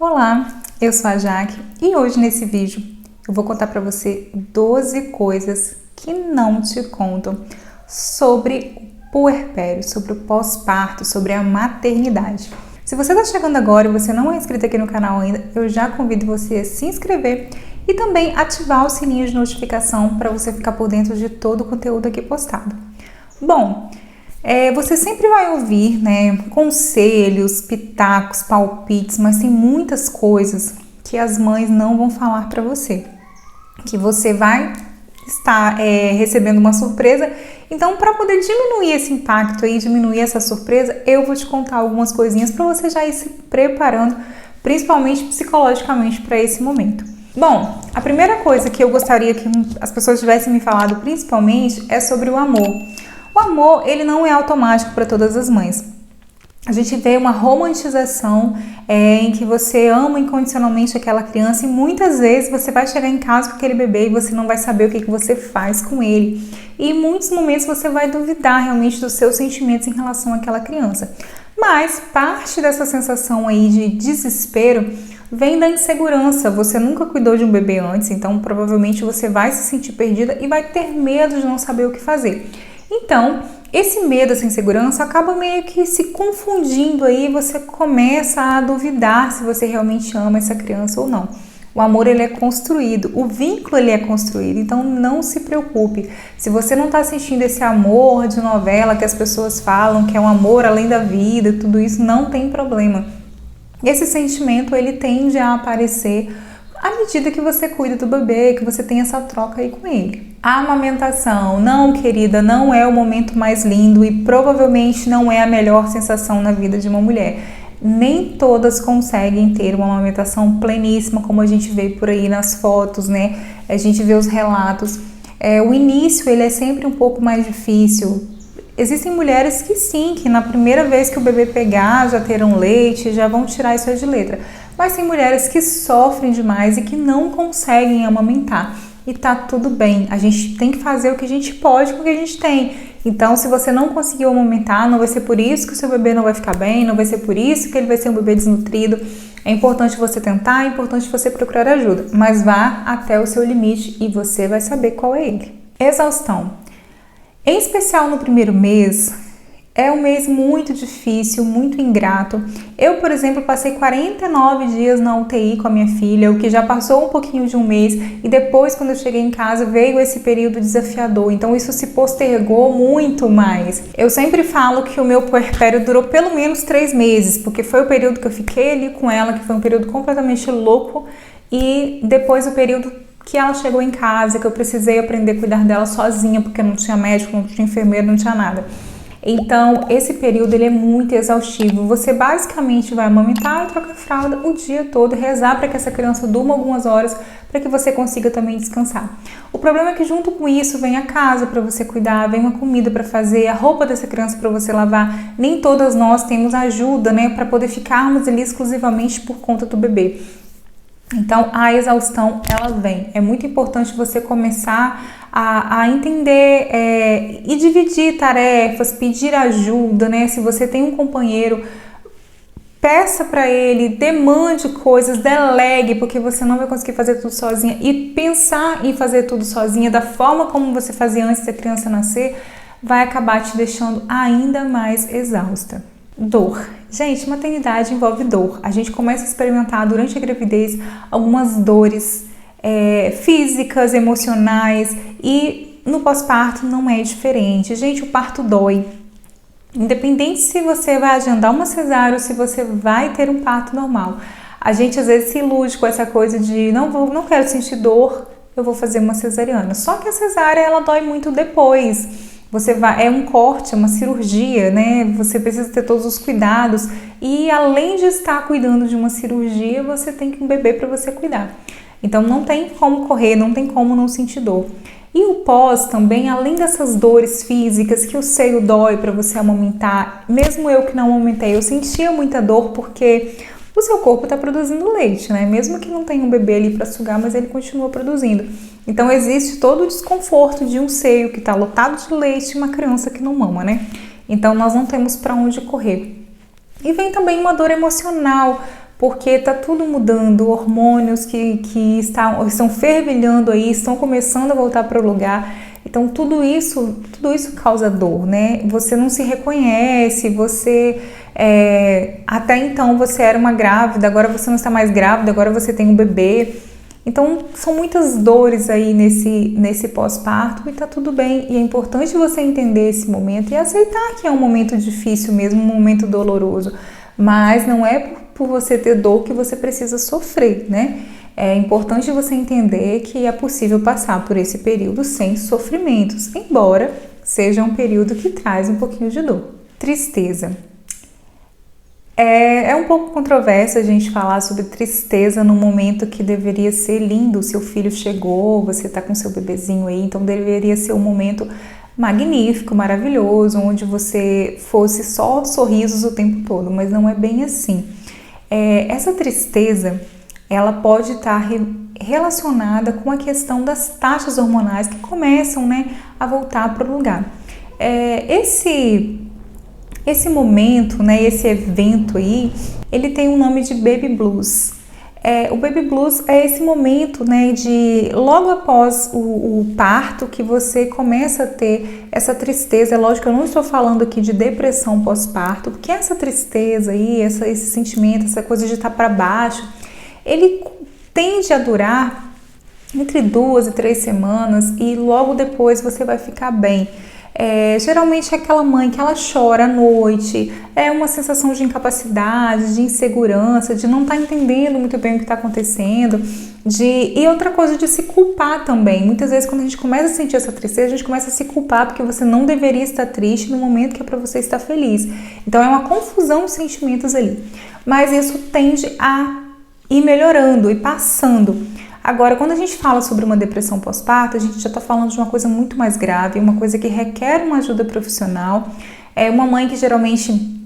Olá, eu sou a Jaque e hoje nesse vídeo eu vou contar para você 12 coisas que não te contam sobre o puerpério, sobre o pós-parto, sobre a maternidade. Se você está chegando agora e você não é inscrito aqui no canal ainda, eu já convido você a se inscrever e também ativar o sininho de notificação para você ficar por dentro de todo o conteúdo aqui postado. Bom, você sempre vai ouvir, né, conselhos, pitacos, palpites, mas tem muitas coisas que as mães não vão falar para você, que você vai estar recebendo uma surpresa. Então, para poder diminuir esse impacto aí, diminuir essa surpresa, eu vou te contar algumas coisinhas para você já ir se preparando, principalmente psicologicamente, para esse momento. Bom, a primeira coisa que eu gostaria que as pessoas tivessem me falado principalmente é sobre o amor. O amor, ele não é automático para todas as mães. A gente vê uma romantização em que você ama incondicionalmente aquela criança e muitas vezes você vai chegar em casa com aquele bebê e você não vai saber o que você faz com ele. E em muitos momentos você vai duvidar realmente dos seus sentimentos em relação àquela criança. Mas parte dessa sensação aí de desespero vem da insegurança. Você nunca cuidou de um bebê antes, então provavelmente você vai se sentir perdida e vai ter medo de não saber o que fazer. Então, esse medo, essa insegurança acaba meio que se confundindo aí, você começa a duvidar se você realmente ama essa criança ou não. O amor, ele é construído, o vínculo, ele é construído, então não se preocupe. Se você não está sentindo esse amor de novela que as pessoas falam, que é um amor além da vida, tudo isso, não tem problema. Esse sentimento, ele tende a aparecer à medida que você cuida do bebê, que você tem essa troca aí com ele. A amamentação, não, querida, não é o momento mais lindo e provavelmente não é a melhor sensação na vida de uma mulher. Nem todas conseguem ter uma amamentação pleníssima, como a gente vê por aí nas fotos, né? A gente vê os relatos. O início, ele é sempre um pouco mais difícil. Existem mulheres que sim, que na primeira vez que o bebê pegar, já terão leite, já vão tirar isso de letra. Mas tem mulheres que sofrem demais e que não conseguem amamentar. E tá tudo bem, a gente tem que fazer o que a gente pode com o que a gente tem. Então, se você não conseguiu amamentar, não vai ser por isso que o seu bebê não vai ficar bem, não vai ser por isso que ele vai ser um bebê desnutrido. É importante você tentar, é importante você procurar ajuda, mas vá até o seu limite e você vai saber qual é ele. Exaustão. Em especial no primeiro mês, é um mês muito difícil, muito ingrato. Eu, por exemplo, passei 49 dias na UTI com a minha filha, o que já passou um pouquinho de um mês, e depois, quando eu cheguei em casa, veio esse período desafiador, então isso se postergou muito mais. Eu sempre falo que o meu puerpério durou pelo menos 3 meses, porque foi o período que eu fiquei ali com ela, que foi um período completamente louco, e depois o período que ela chegou em casa, que eu precisei aprender a cuidar dela sozinha, porque não tinha médico, não tinha enfermeiro, não tinha nada. Então, esse período, ele é muito exaustivo. Você basicamente vai amamentar e trocar fralda o dia todo, rezar para que essa criança durma algumas horas, para que você consiga também descansar. O problema é que junto com isso vem a casa para você cuidar, vem uma comida para fazer, a roupa dessa criança para você lavar. Nem todas nós temos ajuda, né, para poder ficarmos ali exclusivamente por conta do bebê. Então, a exaustão, ela vem. É muito importante você começar a entender e dividir tarefas, pedir ajuda, né? Se você tem um companheiro, peça para ele, demande coisas, delegue, porque você não vai conseguir fazer tudo sozinha. E pensar em fazer tudo sozinha da forma como você fazia antes da criança nascer, vai acabar te deixando ainda mais exausta. Dor. Gente, maternidade envolve dor. A gente começa a experimentar durante a gravidez algumas dores físicas, emocionais, e no pós-parto não é diferente. Gente, o parto dói. Independente se você vai agendar uma cesárea ou se você vai ter um parto normal. A gente às vezes se ilude com essa coisa de não quero sentir dor, eu vou fazer uma cesariana. Só que a cesárea, ela dói muito depois. É um corte, é uma cirurgia, né? Você precisa ter todos os cuidados e além de estar cuidando de uma cirurgia, você tem um bebê para você cuidar. Então não tem como correr, não tem como não sentir dor. E o pós também, além dessas dores físicas, que o seio dói para você amamentar, mesmo eu que não amamentei, eu sentia muita dor porque o seu corpo está produzindo leite, né? Mesmo que não tenha um bebê ali para sugar, mas ele continua produzindo. Então existe todo o desconforto de um seio que está lotado de leite e uma criança que não mama, né? Então nós não temos para onde correr. E vem também uma dor emocional, porque tá tudo mudando, hormônios que estão fervilhando aí, estão começando a voltar para o lugar. Então tudo isso causa dor, né? Você não se reconhece, você até então você era uma grávida, agora você não está mais grávida, agora você tem um bebê. Então são muitas dores aí nesse pós-parto e tá tudo bem. E é importante você entender esse momento e aceitar que é um momento difícil mesmo, um momento doloroso. Mas não é por você ter dor que você precisa sofrer, né? É importante você entender que é possível passar por esse período sem sofrimentos, embora seja um período que traz um pouquinho de dor. Tristeza. É um pouco controverso a gente falar sobre tristeza num momento que deveria ser lindo. Seu filho chegou, você está com seu bebezinho aí, então deveria ser um momento magnífico, maravilhoso, onde você fosse só sorrisos o tempo todo, mas não é bem assim. Essa tristeza, ela pode estar relacionada com a questão das taxas hormonais que começam, né, a voltar para o lugar. Esse momento, né, esse evento aí, ele tem o nome de Baby Blues. O Baby Blues é esse momento, né, de logo após o parto que você começa a ter essa tristeza. É lógico que eu não estou falando aqui de depressão pós-parto, porque essa tristeza aí, esse sentimento, essa coisa de estar para baixo, ele tende a durar entre 2 e 3 semanas e logo depois você vai ficar bem. Geralmente é aquela mãe que ela chora à noite, é uma sensação de incapacidade, de insegurança, de não estar entendendo muito bem o que está acontecendo, e outra coisa, de se culpar também. Muitas vezes quando a gente começa a sentir essa tristeza, a gente começa a se culpar porque você não deveria estar triste no momento que é para você estar feliz. Então é uma confusão de sentimentos ali, mas isso tende a ir melhorando e passando. Agora, quando a gente fala sobre uma depressão pós-parto, a gente já está falando de uma coisa muito mais grave, uma coisa que requer uma ajuda profissional. É uma mãe que geralmente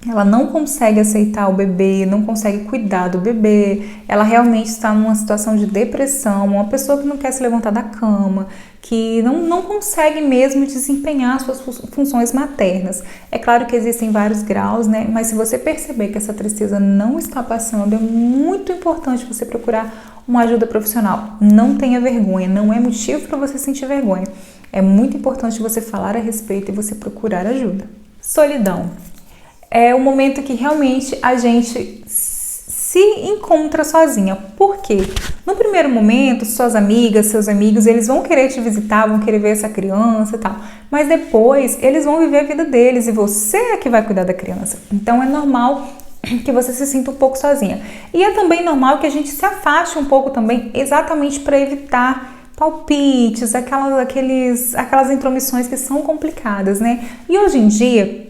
ela não consegue aceitar o bebê, não consegue cuidar do bebê, ela realmente está numa situação de depressão, uma pessoa que não quer se levantar da cama, que não consegue mesmo desempenhar suas funções maternas. É claro que existem vários graus, né? Mas se você perceber que essa tristeza não está passando, é muito importante você procurar uma ajuda profissional. Não tenha vergonha, não é motivo para você sentir vergonha. É muito importante você falar a respeito e você procurar ajuda. Solidão. É o momento que realmente a gente se encontra sozinha. Por quê? No primeiro momento, suas amigas, seus amigos, eles vão querer te visitar, vão querer ver essa criança e tal. Mas depois, eles vão viver a vida deles e você é que vai cuidar da criança. Então é normal que você se sinta um pouco sozinha. E é também normal que a gente se afaste um pouco também, exatamente para evitar palpites, aquelas intromissões que são complicadas, né? E hoje em dia,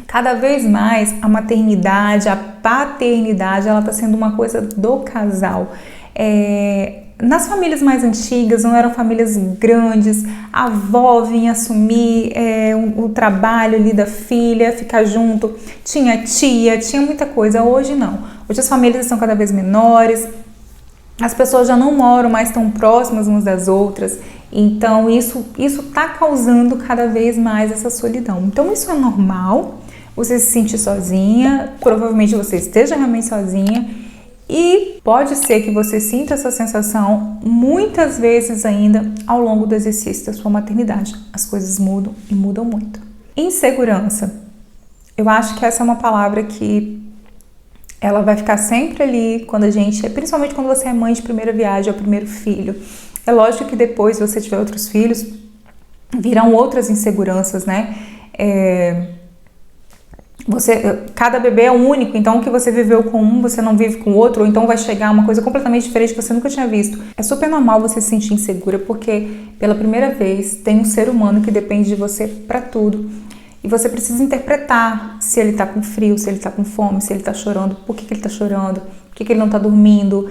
cada vez mais a maternidade, a paternidade, ela está sendo uma coisa do casal. Nas famílias mais antigas, não eram famílias grandes, a avó vinha assumir o trabalho ali da filha, ficar junto, tinha tia, tinha muita coisa. Hoje não. Hoje as famílias estão cada vez menores, as pessoas já não moram mais tão próximas umas das outras, então isso está causando cada vez mais essa solidão. Então isso é normal, você se sentir sozinha, provavelmente você esteja realmente sozinha, e pode ser que você sinta essa sensação muitas vezes ainda ao longo do exercício da sua maternidade. As coisas mudam e mudam muito. Insegurança. Eu acho que essa é uma palavra que ela vai ficar sempre ali quando a gente, principalmente quando você é mãe de primeira viagem, é o primeiro filho. É lógico que depois, se você tiver outros filhos, virão outras inseguranças, né? Cada bebê é único, então o que você viveu com um, você não vive com o outro, ou então vai chegar uma coisa completamente diferente que você nunca tinha visto. É super normal você se sentir insegura, porque pela primeira vez tem um ser humano que depende de você para tudo. E você precisa interpretar se ele tá com frio, se ele tá com fome, se ele tá chorando, por que ele tá chorando, por que ele não tá dormindo,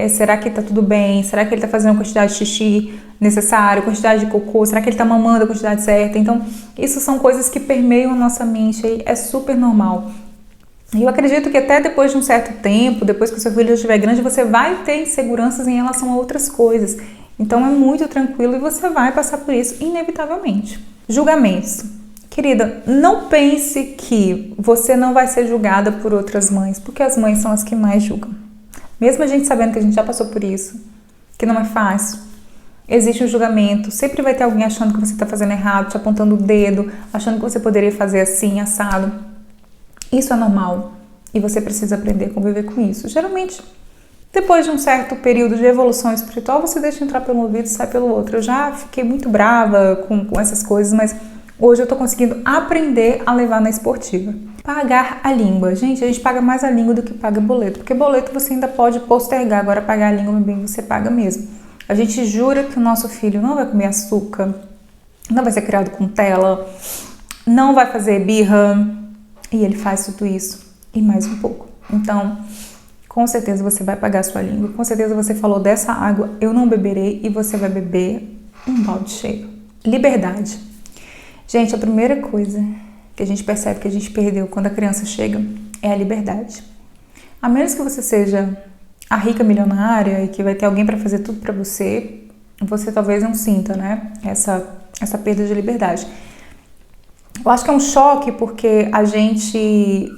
será que tá tudo bem, será que ele tá fazendo a quantidade de xixi necessária, a quantidade de cocô, será que ele tá mamando a quantidade certa? Então, isso são coisas que permeiam a nossa mente e é super normal. E eu acredito que até depois de um certo tempo, depois que o seu filho já estiver grande, você vai ter inseguranças em relação a outras coisas. Então, é muito tranquilo e você vai passar por isso inevitavelmente. Julgamentos. Querida, não pense que você não vai ser julgada por outras mães, porque as mães são as que mais julgam. Mesmo a gente sabendo que a gente já passou por isso, que não é fácil, existe um julgamento, sempre vai ter alguém achando que você está fazendo errado, te apontando o dedo, achando que você poderia fazer assim, assado. Isso é normal e você precisa aprender a conviver com isso. Geralmente, depois de um certo período de evolução espiritual, você deixa entrar pelo ouvido e sai pelo outro. Eu já fiquei muito brava com essas coisas, mas hoje eu tô conseguindo aprender a levar na esportiva. Pagar a língua. Gente, a gente paga mais a língua do que paga boleto, porque boleto você ainda pode postergar, agora pagar a língua, meu bem, você paga mesmo. A gente jura que o nosso filho não vai comer açúcar, não vai ser criado com tela, não vai fazer birra, e ele faz tudo isso e mais um pouco. Então, com certeza você vai pagar a sua língua, com certeza você falou dessa água eu não beberei e você vai beber um balde cheio. Liberdade. Gente, a primeira coisa que a gente percebe que a gente perdeu quando a criança chega é a liberdade. A menos que você seja a rica milionária e que vai ter alguém para fazer tudo para você, você talvez não sinta, né, essa perda de liberdade. Eu acho que é um choque porque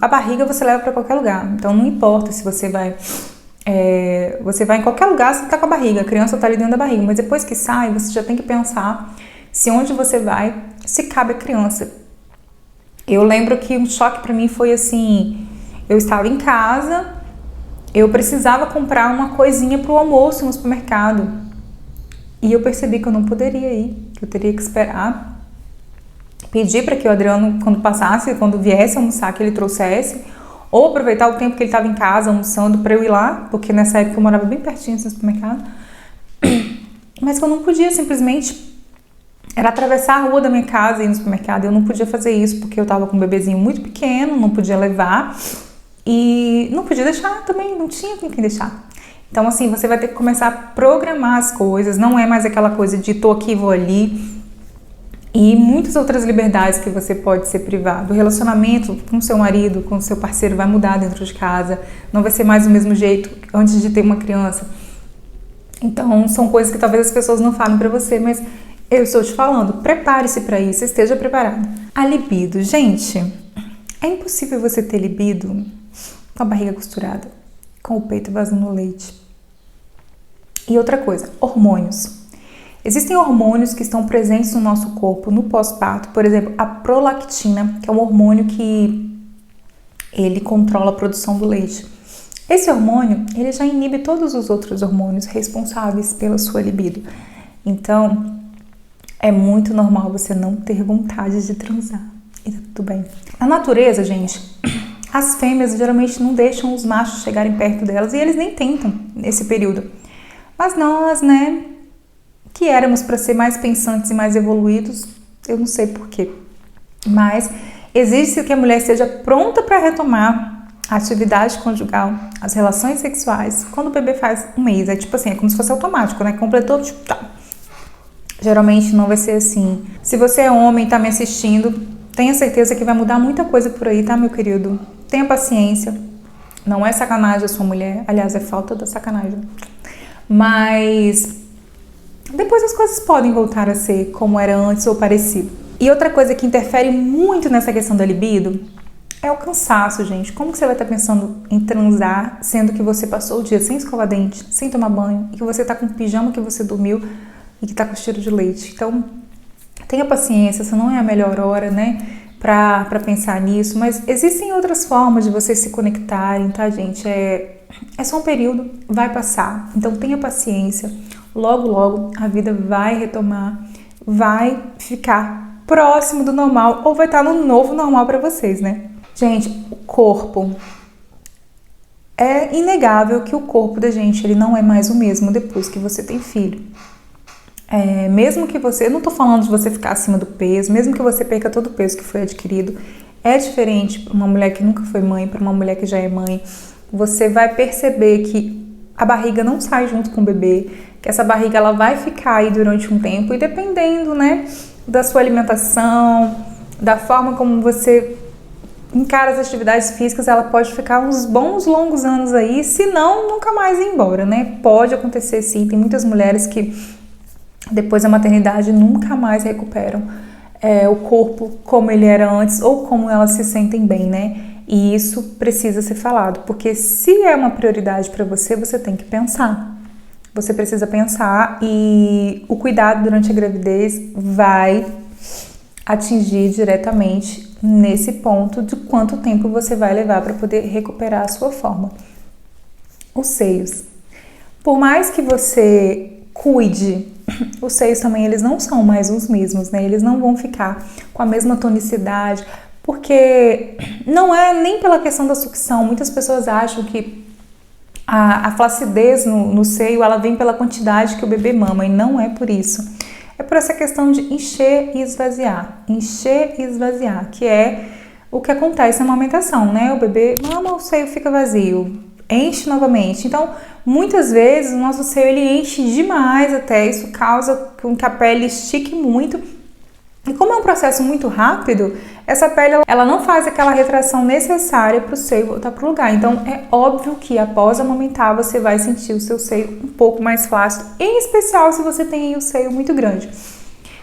a barriga você leva para qualquer lugar, então não importa se você vai em qualquer lugar, você tá com a barriga, a criança tá ali dentro da barriga, mas depois que sai, você já tem que pensar se onde você vai, se cabe a criança. Eu lembro que um choque para mim foi assim, eu estava em casa, eu precisava comprar uma coisinha pro almoço no supermercado e eu percebi que eu não poderia ir, que eu teria que esperar. Pedi para que o Adriano, quando viesse almoçar, que ele trouxesse, ou aproveitar o tempo que ele estava em casa almoçando para eu ir lá, porque nessa época eu morava bem pertinho do supermercado, mas que eu não podia simplesmente, era atravessar a rua da minha casa e ir no supermercado, eu não podia fazer isso porque eu estava com um bebezinho muito pequeno, não podia levar e não podia deixar também, não tinha com quem deixar. Então assim, você vai ter que começar a programar as coisas, não é mais aquela coisa de tô aqui, vou ali. E muitas outras liberdades que você pode ser privado. O relacionamento com seu marido, com seu parceiro vai mudar dentro de casa. Não vai ser mais do mesmo jeito antes de ter uma criança. Então, são coisas que talvez as pessoas não falem pra você, mas eu estou te falando. Prepare-se pra isso, esteja preparado. A libido. Gente, é impossível você ter libido com a barriga costurada, com o peito vazando leite. E outra coisa, hormônios. Existem hormônios que estão presentes no nosso corpo no pós-parto, por exemplo, a prolactina, que é um hormônio que ele controla a produção do leite. Esse hormônio, ele já inibe todos os outros hormônios responsáveis pela sua libido. Então, é muito normal você não ter vontade de transar. E tá tudo bem. Na natureza, gente, as fêmeas geralmente não deixam os machos chegarem perto delas e eles nem tentam nesse período. Mas nós, né, que éramos para ser mais pensantes e mais evoluídos, eu não sei porquê, mas exige que a mulher esteja pronta para retomar a atividade conjugal, as relações sexuais, quando o bebê faz um mês. É tipo assim, é como se fosse automático, né? Completou, tipo, tá. Geralmente não vai ser assim. Se você é homem e tá me assistindo, tenha certeza que vai mudar muita coisa por aí, tá, meu querido? Tenha paciência. Não é sacanagem a sua mulher, aliás, é falta da sacanagem. Mas depois as coisas podem voltar a ser como era antes ou parecido. E outra coisa que interfere muito nessa questão da libido é o cansaço, gente. Como que você vai estar pensando em transar, sendo que você passou o dia sem escovar dente, sem tomar banho, e que você tá com o pijama que você dormiu e que tá com cheiro de leite? Então, tenha paciência, essa não é a melhor hora, né, pra pensar nisso, mas existem outras formas de vocês se conectarem, tá, gente? É só um período, vai passar. Então, tenha paciência. Logo, logo, a vida vai retomar, vai ficar próximo do normal ou vai estar no novo normal para vocês, né? Gente, o corpo. É inegável que o corpo da gente, ele não é mais o mesmo depois que você tem filho. Mesmo que você, eu não tô falando de você ficar acima do peso, mesmo que você perca todo o peso que foi adquirido, é diferente para uma mulher que nunca foi mãe, para uma mulher que já é mãe. Você vai perceber que a barriga não sai junto com o bebê, que essa barriga ela vai ficar aí durante um tempo e dependendo, né, da sua alimentação, da forma como você encara as atividades físicas, ela pode ficar uns bons longos anos aí, se não, nunca mais ir embora, né? Pode acontecer sim, tem muitas mulheres que depois da maternidade nunca mais recuperam o corpo como ele era antes ou como elas se sentem bem, né? E isso precisa ser falado, porque se é uma prioridade para você, você tem que pensar. Você precisa pensar e o cuidado durante a gravidez vai atingir diretamente nesse ponto de quanto tempo você vai levar para poder recuperar a sua forma. Os seios. Por mais que você cuide, os seios também eles não são mais os mesmos, né? Eles não vão ficar com a mesma tonicidade, porque não é nem pela questão da sucção. Muitas pessoas acham que a flacidez no seio ela vem pela quantidade que o bebê mama, e não é por isso. É por essa questão de encher e esvaziar, que é o que acontece na amamentação, né? O bebê mama, o seio fica vazio, enche novamente. Então, muitas vezes o nosso seio ele enche demais até, isso causa com que a pele estique muito. E como é um processo muito rápido, essa pele ela não faz aquela retração necessária para o seio voltar para o lugar. Então é óbvio que após amamentar você vai sentir o seu seio um pouco mais flácido, em especial se você tem aí o seio muito grande.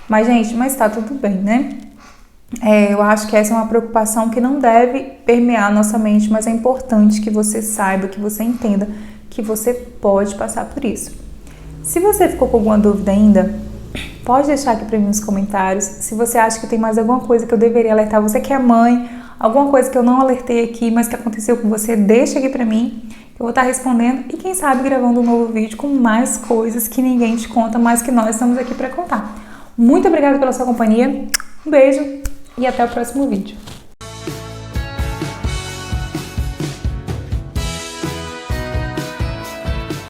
Mas gente, tá tudo bem, né? Eu acho que essa é uma preocupação que não deve permear a nossa mente, mas é importante que você saiba, que você entenda que você pode passar por isso. Se você ficou com alguma dúvida ainda, pode deixar aqui para mim nos comentários. Se você acha que tem mais alguma coisa que eu deveria alertar, você que é mãe, alguma coisa que eu não alertei aqui, mas que aconteceu com você, deixa aqui para mim, que eu vou estar respondendo e quem sabe gravando um novo vídeo com mais coisas que ninguém te conta, mas que nós estamos aqui para contar. Muito obrigada pela sua companhia, um beijo e até o próximo vídeo.